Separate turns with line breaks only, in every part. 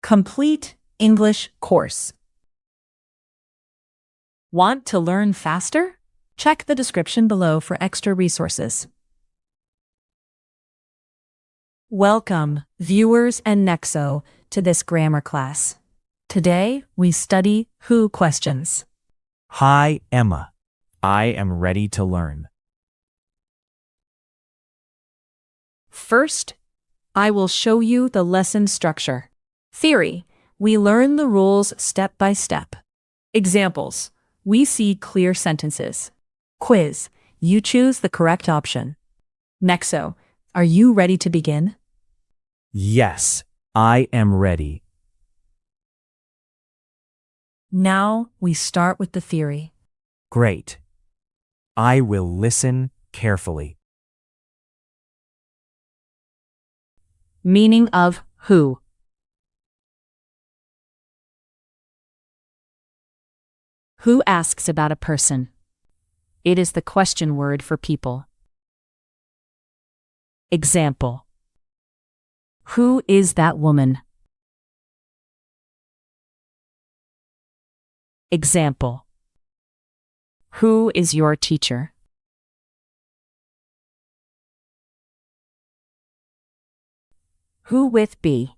Complete English course. Want to learn faster? Check the description below for extra resources. Welcome, viewers and Nexo, to this grammar class. Today, we study who questions.
Hi, Emma. I am ready to learn.
First, I will show you the lesson structure. Theory, we learn the rules step by step. Examples, we see clear sentences. Quiz, you choose the correct option. Nexo, are you ready to begin?
Yes, I am ready.
Now we start with the theory.
Great. I will listen carefully.
Meaning of who. Who asks about a person? It is the question word for people. Example. Who is that woman? Example. Who is your teacher? Who with be.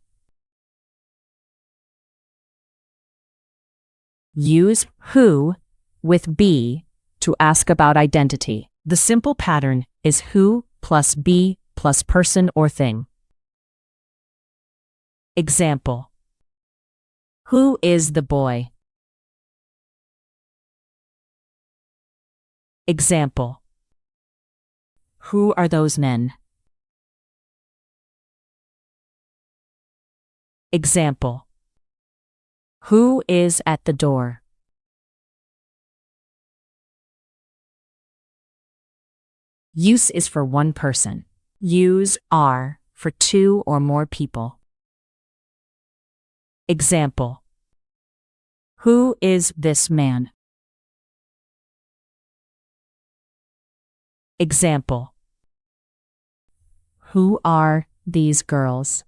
Use who with be to ask about identity. The simple pattern is who plus be plus person or thing. Example. Who is the boy? Example. Who are those men? Example. Who is at the door? Use is for one person. Use are for two or more people. Example. Who is this man? Example. Who are these girls?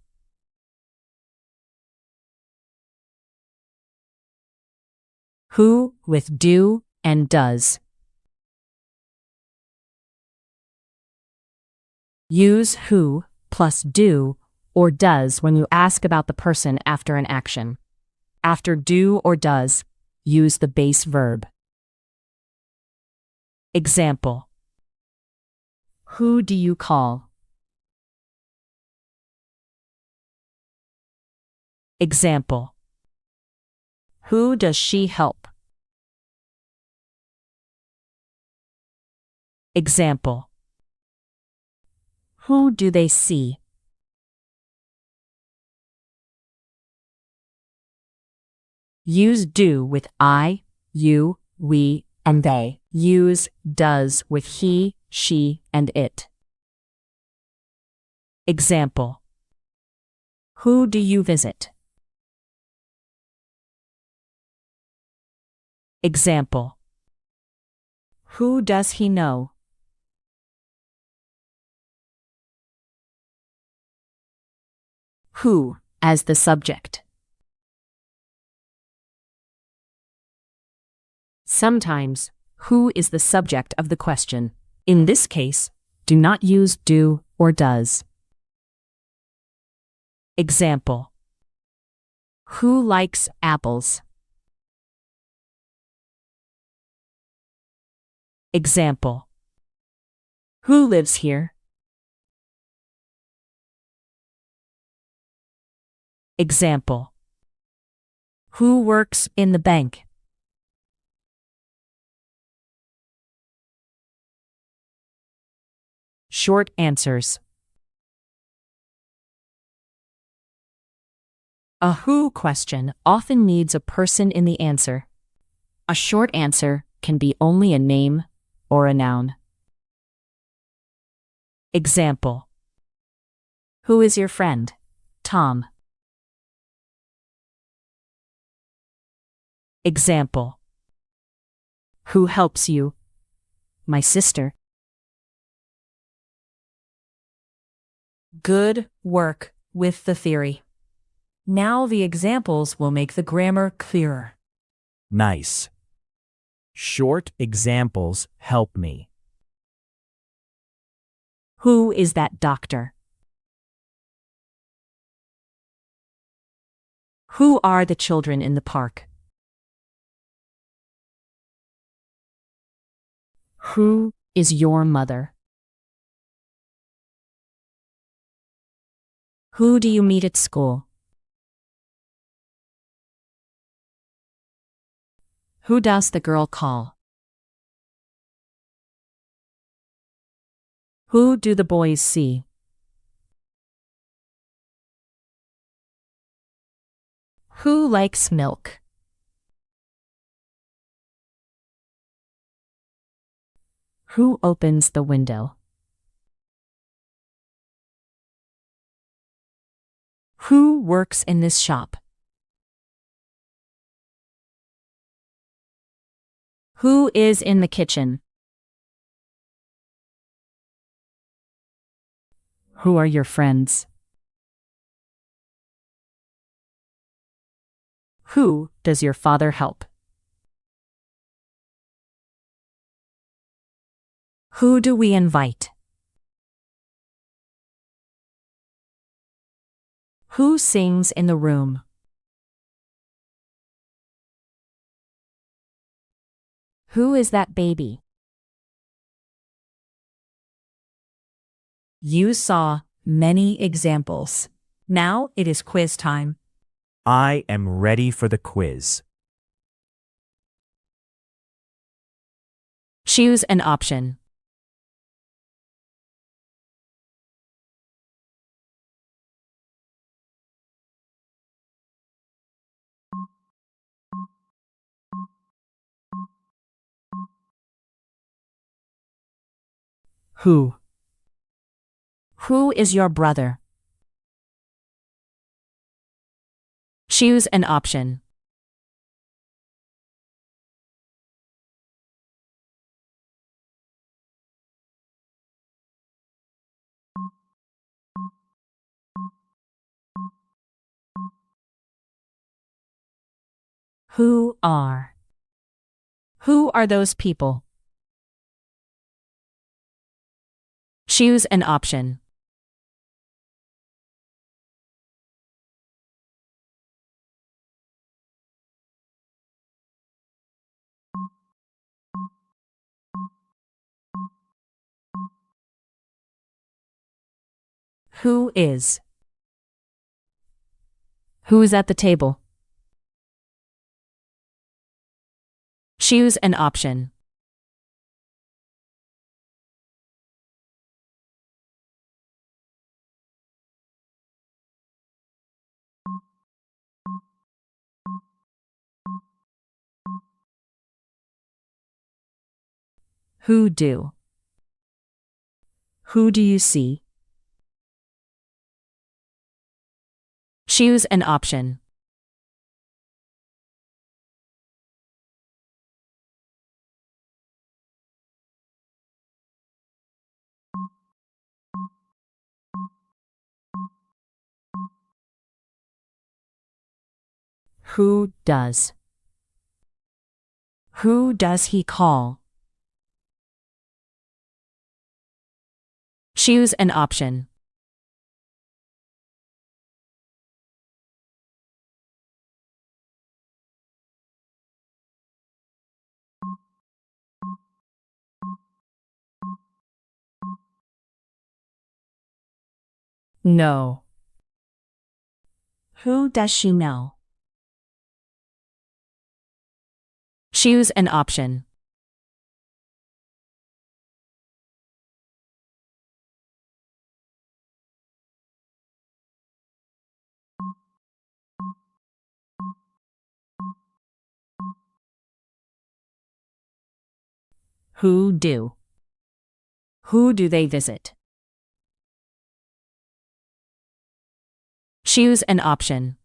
Who with do and does. Use who plus do or does when you ask about the person after an action. After do or does, use the base verb. Example. Who do you call? Example. Who does she help? Example. Who do they see? Use do with I, you, we, and they. Use does with he, she, and it. Example. Who do you visit? Example. Who does he know? Who as the subject. Sometimes, who is the subject of the question. In this case, do not use do or does. Example. Who likes apples? Example. Who lives here? Example. Who works in the bank? Short answers. A who question often needs a person in the answer. A short answer can be only a name or a noun. Example. Who is your friend? Tom. Example. Who helps you? My sister. Good work with the theory. Now the examples will make the grammar clearer.
Nice. Short examples help me.
Who is that doctor? Who are the children in the park? Who is your mother? Who do you meet at school? Who does the girl call? Who do the boys see? Who likes milk? Who opens the window? Who works in this shop? Who is in the kitchen? Who are your friends? Who does your father help? Who do we invite? Who sings in the room? Who is that baby? You saw many examples. Now it is quiz time.
I am ready for the quiz.
Choose an option. Who? Who is your brother? Choose an option. Who are? Who are those people? Choose an option. Who is? Who is at the table? Choose an option. Who do? Who do you see? Choose an option. Who does? Who does he call? Choose an option. No. Who does she know? Choose an option. Who do? Who do they visit? Choose an option.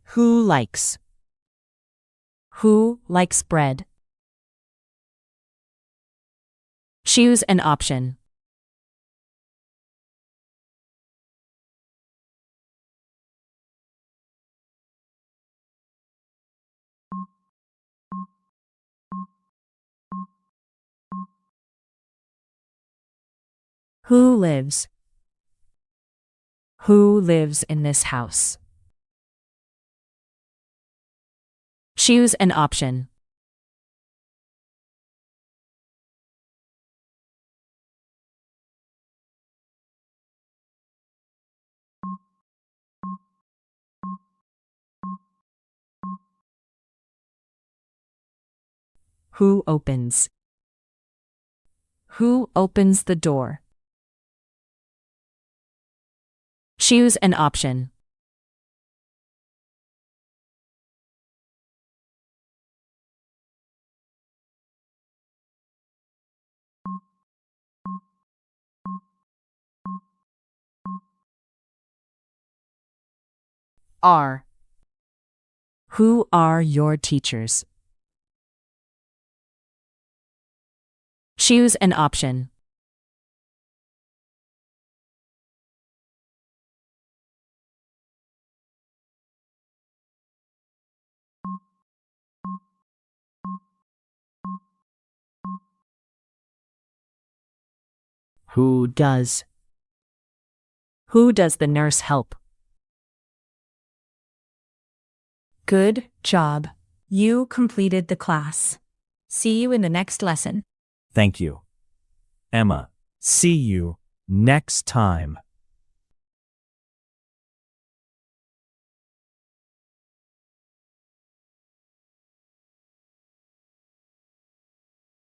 Who likes? Who likes bread? Choose an option. Who lives? Who lives in this house? Choose an option. Who opens? Who opens the door? Choose an option. R. Who are your teachers? Choose an option. Who does? Who does the nurse help? Good job. You completed the class. See you in the next lesson.
Thank you. Emma, see you next time.